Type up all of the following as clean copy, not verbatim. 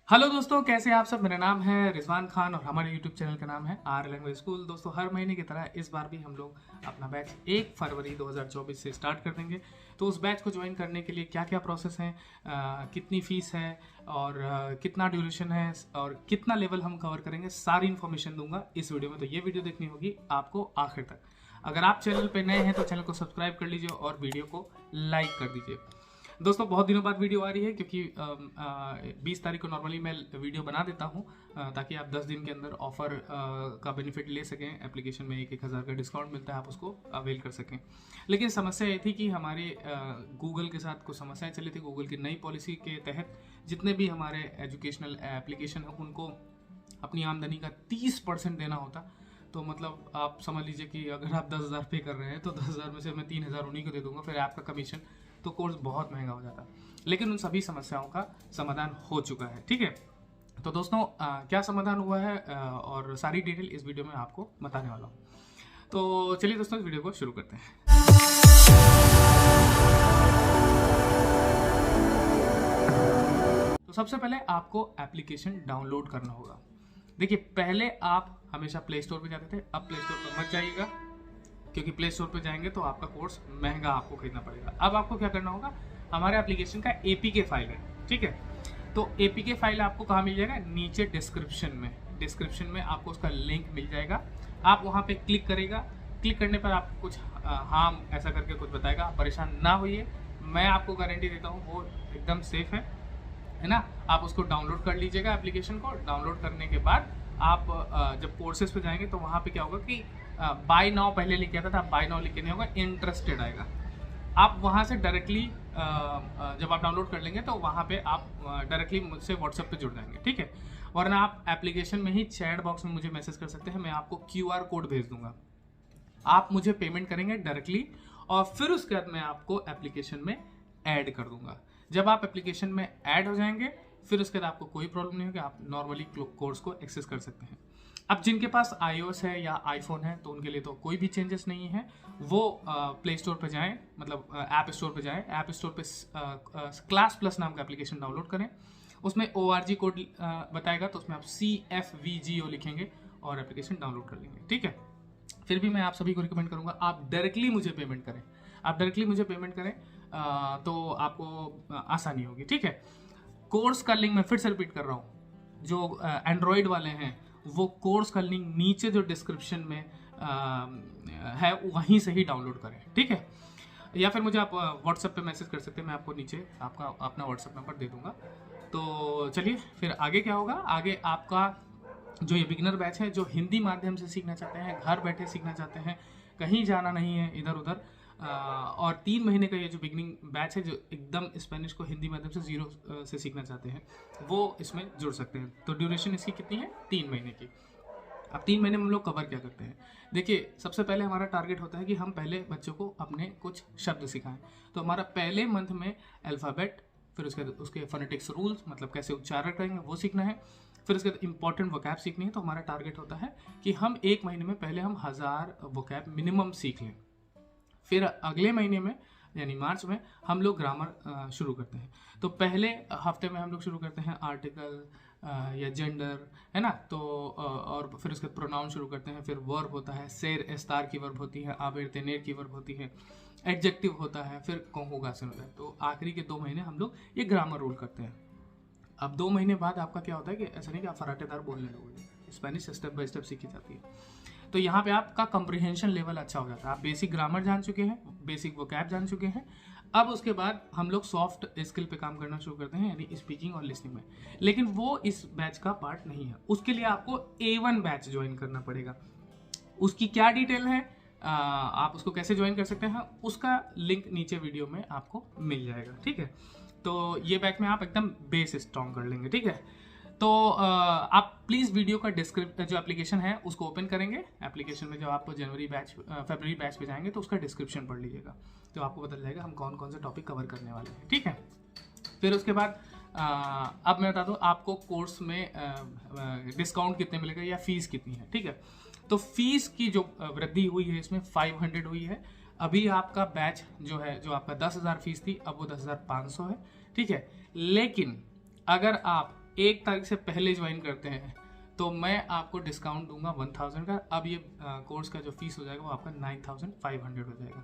Hello दोस्तों, कैसे आप सब। मेरा नाम है रिजवान खान और हमारे यूट्यूब चैनल का नाम है आर लैंग्वेज स्कूल। दोस्तों, हर महीने की तरह इस बार भी हम लोग अपना बैच 1 फरवरी 2024 से स्टार्ट कर देंगे। तो उस बैच को ज्वाइन करने के लिए क्या क्या प्रोसेस है, कितनी फ़ीस है और कितना ड्यूरेशन है और कितना लेवल हम कवर करेंगे, सारी इन्फॉर्मेशन दूंगा इस वीडियो में। तो ये वीडियो देखनी होगी आपको आखिर तक। अगर आप चैनल पर नए हैं तो चैनल को सब्सक्राइब कर लीजिए और वीडियो को लाइक कर दीजिए। दोस्तों, बहुत दिनों बाद वीडियो आ रही है क्योंकि 20 तारीख को नॉर्मली मैं वीडियो बना देता हूं ताकि आप 10 दिन के अंदर ऑफर का बेनिफिट ले सकें। एप्लीकेशन में 1,000 का डिस्काउंट मिलता है, आप उसको अवेल कर सकें। लेकिन समस्या ये थी कि हमारे गूगल के साथ कुछ समस्याएं चली थी। गूगल की नई पॉलिसी के तहत जितने भी हमारे एजुकेशनल एप्लीकेशन हैं उनको अपनी आमदनी का 30% देना होता। तो मतलब आप समझ लीजिए कि अगर आप 10,000 पे कर रहे हैं तो 10,000 में से मैं 3,000 उन्हीं को दे दूंगा, फिर आपका कमीशन, तो कोर्स बहुत महंगा हो जाता। लेकिन उन सभी समस्याओं का समाधान हो चुका है। ठीक है, तो दोस्तों क्या समाधान हुआ है और सारी डिटेल इस वीडियो में आपको बताने वाला हूँ। तो चलिए दोस्तों, इस वीडियो को शुरू करते हैं। तो सबसे पहले आपको एप्लीकेशन डाउनलोड करना होगा। देखिए, पहले आप हमेशा प्ले स्टोर पे जाते थे, अब प्ले स्टोर पर मत जाइएगा क्योंकि प्ले स्टोर पे जाएंगे तो आपका कोर्स महंगा आपको खरीदना पड़ेगा। अब आपको क्या करना होगा, हमारे एप्लीकेशन का एपीके फाइल है। ठीक है, तो एपीके फाइल आपको कहाँ मिल जाएगा, नीचे डिस्क्रिप्शन में आपको उसका लिंक मिल जाएगा। आप वहाँ पे क्लिक करेगा, क्लिक करने पर आपको कुछ हाँ ऐसा करके कुछ बताएगा। आप परेशान ना होइए, मैं आपको गारंटी देता हूँ वो एकदम सेफ है ना। आप उसको डाउनलोड कर लीजिएगा। एप्लीकेशन को डाउनलोड करने के बाद आप जब कोर्सेज पे जाएंगे तो वहाँ पे क्या होगा कि बाय नाउ पहले लिख के आता था, बाय नाउ लिख के नहीं होगा, इंटरेस्टेड आएगा। आप वहाँ से डायरेक्टली जब आप डाउनलोड कर लेंगे तो वहाँ पे आप डायरेक्टली मुझसे व्हाट्सएप पे जुड़ जाएंगे। ठीक है, वरना आप एप्लीकेशन में ही चैट बॉक्स में मुझे मैसेज कर सकते हैं। मैं आपको QR कोड भेज दूंगा, आप मुझे पेमेंट करेंगे डायरेक्टली और फिर उसके बाद मैं आपको एप्लीकेशन में ऐड कर दूंगा। जब आप एप्लीकेशन में ऐड हो जाएंगे फिर उसके बाद आपको कोई प्रॉब्लम नहीं होगी, आप नॉर्मली कोर्स को एक्सेस कर सकते हैं। अब जिनके पास iOS है या आईफोन है तो उनके लिए तो कोई भी चेंजेस नहीं है। वो प्ले स्टोर पर जाएं, मतलब ऐप स्टोर पर जाएं। ऐप स्टोर पे क्लास प्लस नाम का एप्लीकेशन डाउनलोड करें। उसमें ORG कोड बताएगा, तो उसमें आप CFVGO लिखेंगे और एप्लीकेशन डाउनलोड कर लेंगे। ठीक है, फिर भी मैं आप सभी को रिकमेंड करूंगा आप डायरेक्टली मुझे पेमेंट करें। आप डायरेक्टली मुझे पेमेंट करें तो आपको आसानी होगी। ठीक है, कोर्स का लिंक मैं फिर से रिपीट कर रहा हूँ, जो एंड्रॉयड वाले हैं वो कोर्स का लिंक नीचे जो डिस्क्रिप्शन में है वहीं से ही डाउनलोड करें। ठीक है, या फिर मुझे आप व्हाट्सएप पे मैसेज कर सकते हैं, मैं आपको नीचे आपका अपना व्हाट्सएप नंबर दे दूंगा। तो चलिए फिर आगे क्या होगा। आगे आपका जो ये बिगिनर बैच है, जो हिंदी माध्यम से सीखना चाहते हैं, घर बैठे सीखना चाहते हैं, कहीं जाना नहीं है इधर उधर, और 3 महीने का ये जो बिगिनिंग बैच है, जो एकदम स्पेनिश को हिंदी माध्यम से 0 से सीखना चाहते हैं, वो इसमें जुड़ सकते हैं। तो ड्यूरेशन इसकी कितनी है, 3 महीने की। अब 3 महीने में हम लोग कवर क्या करते हैं। देखिए, सबसे पहले हमारा टारगेट होता है कि हम पहले बच्चों को अपने कुछ शब्द सिखाएं। तो हमारा पहले मंथ में अल्फ़ाबेट, फिर उसके फोनेटिक्स रूल्स, मतलब कैसे उच्चारण करेंगे वो सीखना है। फिर उसके बाद इंपॉर्टेंट वोकैब सीखनी है। तो हमारा टारगेट होता है कि हम 1 महीने में पहले हम 1000 वोकैब मिनिमम सीख लें। फिर अगले महीने में यानी मार्च में हम लोग ग्रामर शुरू करते हैं। तो पहले हफ्ते में हम लोग शुरू करते हैं आर्टिकल या जेंडर, है ना। तो और फिर उसके बाद प्रोनाउन शुरू करते हैं। फिर वर्ब होता है, सेर एस्तार की वर्ब होती है, आबेर तेनेर की वर्ब होती है, एडजेक्टिव होता है, फिर कॉन्जुगेशन होता है। तो आखिरी के 2 महीने हम लोग ये ग्रामर रूल करते हैं। अब 2 महीने बाद आपका क्या होता है कि ऐसा नहीं कि आप फराटेदार बोलने लगोगे, स्पेनिश स्टेप बाय स्टेप सीखी जाती है। तो यहाँ पे आपका कंप्रिहेंशन लेवल अच्छा हो जाता है। आप बेसिक ग्रामर जान चुके हैं, बेसिक वोकैब जान चुके हैं। अब उसके बाद हम लोग सॉफ्ट स्किल पे काम करना शुरू करते हैं, यानी स्पीकिंग और लिसनिंग में। लेकिन वो इस बैच का पार्ट नहीं है। उसके लिए आपको A1 बैच ज्वाइन करना पड़ेगा। उसकी क्या डिटेल है, आप उसको कैसे ज्वाइन कर सकते हैं, उसका लिंक नीचे वीडियो में आपको मिल जाएगा। ठीक है, तो ये बैच में आप एकदम बेस स्ट्रॉन्ग कर लेंगे। ठीक है, तो आप प्लीज़ वीडियो का जो एप्लीकेशन है उसको ओपन करेंगे। एप्लीकेशन में जब आप फरवरी बैच पे जाएंगे तो उसका डिस्क्रिप्शन पढ़ लीजिएगा, तो आपको पता चलेगा हम कौन कौन से टॉपिक कवर करने वाले हैं। ठीक है, फिर उसके बाद अब मैं बता दूं आपको कोर्स में डिस्काउंट कितने मिलेगा या फीस कितनी है। ठीक है, तो फीस की जो वृद्धि हुई है इसमें 500 हुई है। अभी आपका बैच जो है, जो आपका 10,000 फीस थी, अब वो 10,500 है। ठीक है, लेकिन अगर आप 1 तारीख से पहले ज्वाइन करते हैं तो मैं आपको डिस्काउंट दूंगा 1000 का। अब ये कोर्स का जो फीस हो जाएगा वो आपका 9500 हो जाएगा।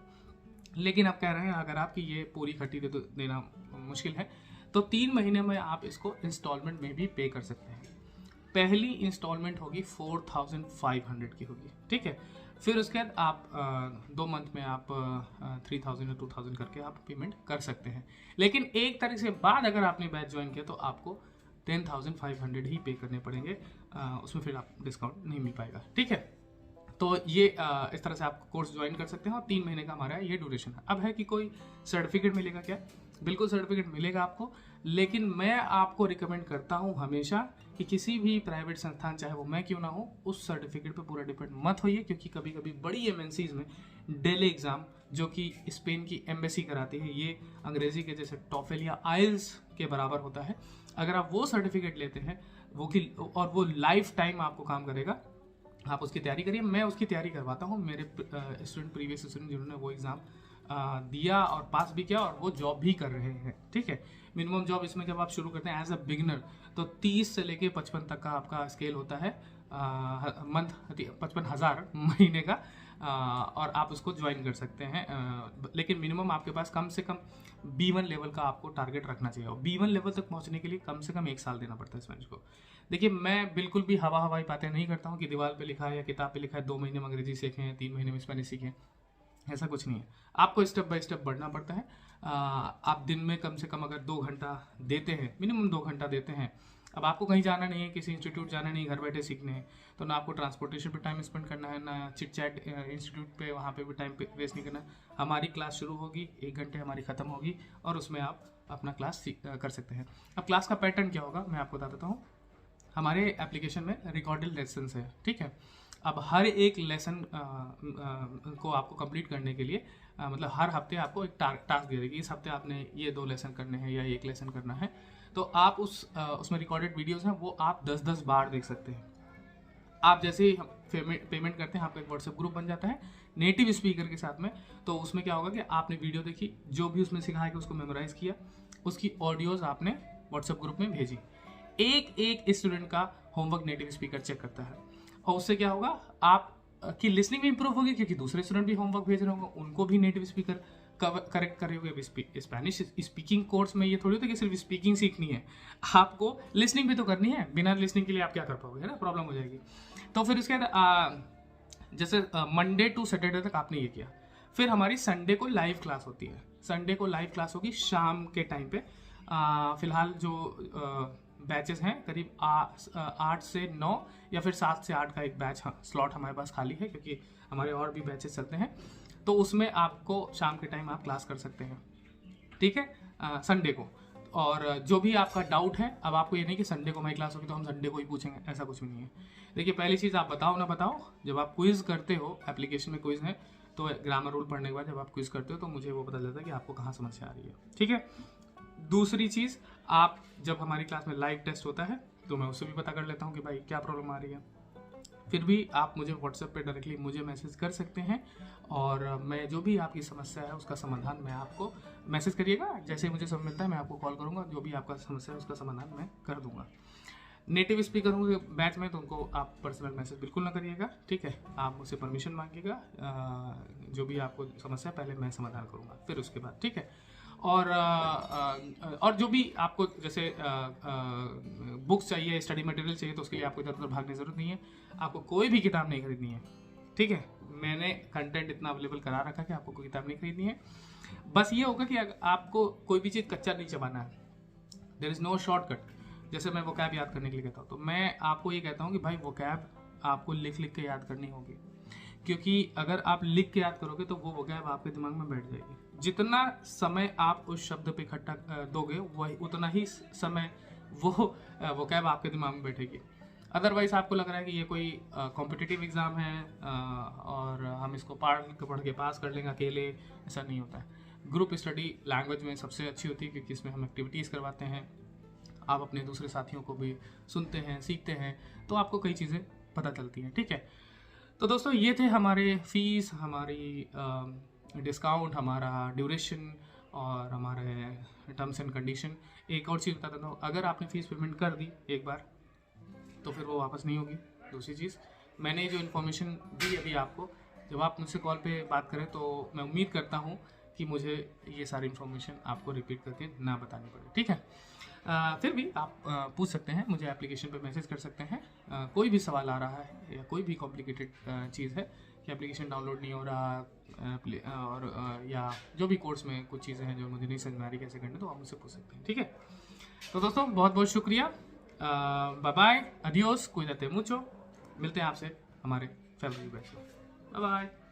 लेकिन आप कह रहे हैं अगर आपकी ये पूरी इकट्ठी देना मुश्किल है तो 3 महीने में आप इसको इंस्टॉलमेंट में भी पे कर सकते हैं। पहली इंस्टॉलमेंट होगी 4500 की होगी, ठीक है। फिर उसके बाद आप 2 मंथ में आप 3000 या 2000 करके आप पेमेंट कर सकते हैं। लेकिन 1 तारीख से बाद अगर आपने बैच ज्वाइन किया तो आपको 10,500 ही पे करने पड़ेंगे, उसमें फिर आप डिस्काउंट नहीं मिल पाएगा, ठीक है। तो ये इस तरह से आप कोर्स ज्वाइन कर सकते हैं और 3 महीने का हमारा ये ड्यूरेशन है। अब है कि कोई सर्टिफिकेट मिलेगा क्या? बिल्कुल सर्टिफिकेट मिलेगा आपको, लेकिन मैं आपको रिकमेंड करता हूँ हमेशा कि किसी भी प्राइवेट संस्थान, चाहे वो मैं क्यों ना हो, उस सर्टिफिकेट पे पूरा डिपेंड मत होइए, क्योंकि कभी कभी बड़ी एमएनसीज में डेली एग्ज़ाम जो कि स्पेन की एम्बेसी कराती है, ये अंग्रेजी के जैसे टॉफेल या आइल्स के बराबर होता है। अगर आप वो सर्टिफिकेट लेते हैं और वो लाइफ टाइम आपको काम करेगा, आप उसकी तैयारी करिए। मैं उसकी तैयारी करवाता हूँ। मेरे प्रीवियस स्टूडेंट जिन्होंने वो एग्ज़ाम दिया और पास भी किया और वो जॉब भी कर रहे हैं, ठीक है। मिनिमम जॉब इसमें जब आप शुरू करते हैं एज अ बिगिनर तो 30 से लेके 55 तक का आपका स्केल होता है, मंथ 55,000 महीने का, और आप उसको ज्वाइन कर सकते हैं। लेकिन मिनिमम आपके पास कम से कम B1 लेवल का आपको टारगेट रखना चाहिए, और B1 लेवल तक पहुंचने के लिए कम से कम 1 साल देना पड़ता है स्पेनिश को। देखिए, मैं बिल्कुल भी हवाई बातें नहीं करता हूँ कि दीवार पे लिखा है या किताब पे लिखा है 2 महीने में अंग्रेजी सीखें, 3 महीने में स्पेनिश सीखें, ऐसा कुछ नहीं है। आपको स्टेप बाय स्टेप बढ़ना पड़ता है। आप दिन में कम से कम अगर 2 घंटा देते हैं, मिनिमम 2 घंटा देते हैं, अब आपको कहीं जाना नहीं है, किसी इंस्टीट्यूट जाना नहीं, घर बैठे सीखने हैं, तो ना आपको ट्रांसपोर्टेशन पे टाइम स्पेंड करना है, ना चिट चैट इंस्टीट्यूट पे वहाँ पे भी टाइम वेस्ट नहीं करना है। हमारी क्लास शुरू होगी, 1 घंटे हमारी ख़त्म होगी और उसमें आप अपना क्लास कर सकते हैं। अब क्लास का पैटर्न क्या होगा मैं आपको बता देता हूँ। हमारे एप्लीकेशन में रिकॉर्डेड लेसन है, ठीक है। अब हर एक लेसन को आपको कंप्लीट करने के लिए मतलब हर हफ्ते आपको एक टास्क दे देगी, इस हफ्ते आपने ये 2 लेसन करने हैं या 1 लेसन करना है, तो आप उसमें रिकॉर्डेड वीडियोस हैं वो आप 10-10 बार देख सकते हैं। आप जैसे ही पेमेंट करते हैं आपका एक व्हाट्सएप ग्रुप बन जाता है नेटिव स्पीकर के साथ में। तो उसमें क्या होगा कि आपने वीडियो देखी, जो भी उसमें सिखाया कि उसको मेमोराइज किया, उसकी ऑडियोज आपने व्हाट्सएप ग्रुप में भेजी। एक स्टूडेंट का होमवर्क नेटिव स्पीकर चेक करता है, और उससे क्या होगा, आप की लिसनिंग भी इंप्रूव होगी, क्योंकि दूसरे स्टूडेंट भी होमवर्क भेज रहे होंगे, उनको भी नेटिव स्पीकर करेक्ट कर रहे होंगे। स्पेनिश स्पीकिंग कोर्स में ये थोड़ी होता है कि सिर्फ स्पीकिंग सीखनी है, आपको लिसनिंग भी तो करनी है। बिना लिसनिंग के लिए आप क्या कर पाओगे, है ना, प्रॉब्लम हो जाएगी। तो फिर उसके बाद जैसे मंडे टू सैटरडे तक आपने ये किया, फिर हमारी संडे को लाइव क्लास होती है। संडे को लाइव क्लास होगी शाम के टाइम पे। फिलहाल जो बैचेस हैं करीब 8 से 9 या फिर 7 से 8 का एक बैच स्लॉट हमारे पास खाली है, क्योंकि हमारे और भी बैचेस चलते हैं, तो उसमें आपको शाम के टाइम आप क्लास कर सकते हैं, ठीक है, संडे को। और जो भी आपका डाउट है, अब आपको ये नहीं कि संडे को हमारी क्लास होगी तो हम संडे को ही पूछेंगे, ऐसा कुछ भी नहीं है। देखिए, पहली चीज़ आप बताओ ना बताओ, जब आप क्विज़ करते हो, एप्लीकेशन में क्विज़ है, तो ग्रामर रूल पढ़ने के बाद जब आप क्विज़ करते हो तो मुझे वो पता चलता है कि आपको कहाँ समस्या आ रही है, ठीक है। दूसरी चीज़, आप जब हमारी क्लास में लाइव टेस्ट होता है तो मैं उससे भी पता कर लेता हूँ कि भाई क्या प्रॉब्लम आ रही है। फिर भी आप मुझे व्हाट्सएप पे डायरेक्टली मुझे मैसेज कर सकते हैं, और मैं जो भी आपकी समस्या है उसका समाधान मैं आपको मैसेज करिएगा, जैसे मुझे समय मिलता है मैं आपको कॉल करूँगा, जो भी आपका समस्या है उसका समाधान मैं कर दूँगा। नेटिव स्पीकरों के बैच में तो उनको आप पर्सनल मैसेज बिल्कुल ना करिएगा, ठीक है, आप मुझसे परमिशन मांगिएगा, जो भी आपको समस्या है पहले मैं समाधान करूँगा, फिर उसके बाद, ठीक है। और जो भी आपको जैसे बुक्स चाहिए, स्टडी मटेरियल चाहिए, तो उसके लिए आपको इधर उधर भागने की जरूरत नहीं है, आपको कोई भी किताब नहीं खरीदनी है, ठीक है। मैंने कंटेंट इतना अवेलेबल करा रखा है कि आपको कोई किताब नहीं खरीदनी है। बस ये होगा कि आपको कोई भी चीज़ कच्चा नहीं चबाना है, देयर इज़ नो शॉर्टकट। जैसे मैं वोकैब याद करने के लिए कहता हूँ, तो मैं आपको ये कहता हूँ कि भाई वोकैब आपको लिख लिख के याद करनी होगी, क्योंकि अगर आप लिख के याद करोगे तो वो वोकैब आपके दिमाग में बैठ जाएगी। जितना समय आप उस शब्द पे इकट्ठा दोगे वही उतना ही समय वो वोकैब आपके दिमाग में बैठेगी। अदरवाइज आपको लग रहा है कि ये कोई कॉम्पिटिटिव एग्ज़ाम है और हम इसको पढ़ के पास कर लेंगे अकेले, ऐसा नहीं होता है। ग्रुप स्टडी लैंग्वेज में सबसे अच्छी होती है, क्योंकि इसमें हम एक्टिविटीज़ करवाते हैं, आप अपने दूसरे साथियों को भी सुनते हैं, सीखते हैं, तो आपको कई चीज़ें पता चलती हैं, ठीक है। तो दोस्तों, ये थे हमारे फीस, हमारी डिस्काउंट, हमारा ड्यूरेशन और हमारे टर्म्स एंड कंडीशन। एक और चीज़ बता देता हूँ, अगर आपने फ़ीस पेमेंट कर दी एक बार तो फिर वो वापस नहीं होगी। दूसरी चीज़, मैंने जो इन्फॉर्मेशन दी अभी आपको, जब आप मुझसे कॉल पे बात करें तो मैं उम्मीद करता हूँ कि मुझे ये सारी इन्फॉर्मेशन आपको रिपीट करके ना बतानी पड़े, ठीक है। फिर भी आप पूछ सकते हैं, मुझे एप्लीकेशन पे मैसेज कर सकते हैं। कोई भी सवाल आ रहा है या कोई भी कॉम्प्लिकेटेड चीज़ है कि एप्लीकेशन डाउनलोड नहीं हो रहा और या जो भी कोर्स में कुछ चीज़ें हैं जो मुझे नहीं समझ में आ रही कैसे करना, तो आप मुझसे पूछ सकते हैं, ठीक है। तो दोस्तों बहुत बहुत शुक्रिया, बाय बाय, अडियोस, कुइदाते मुचो। मिलते हैं आपसे हमारे फैमिली बैच में, बाय बाय।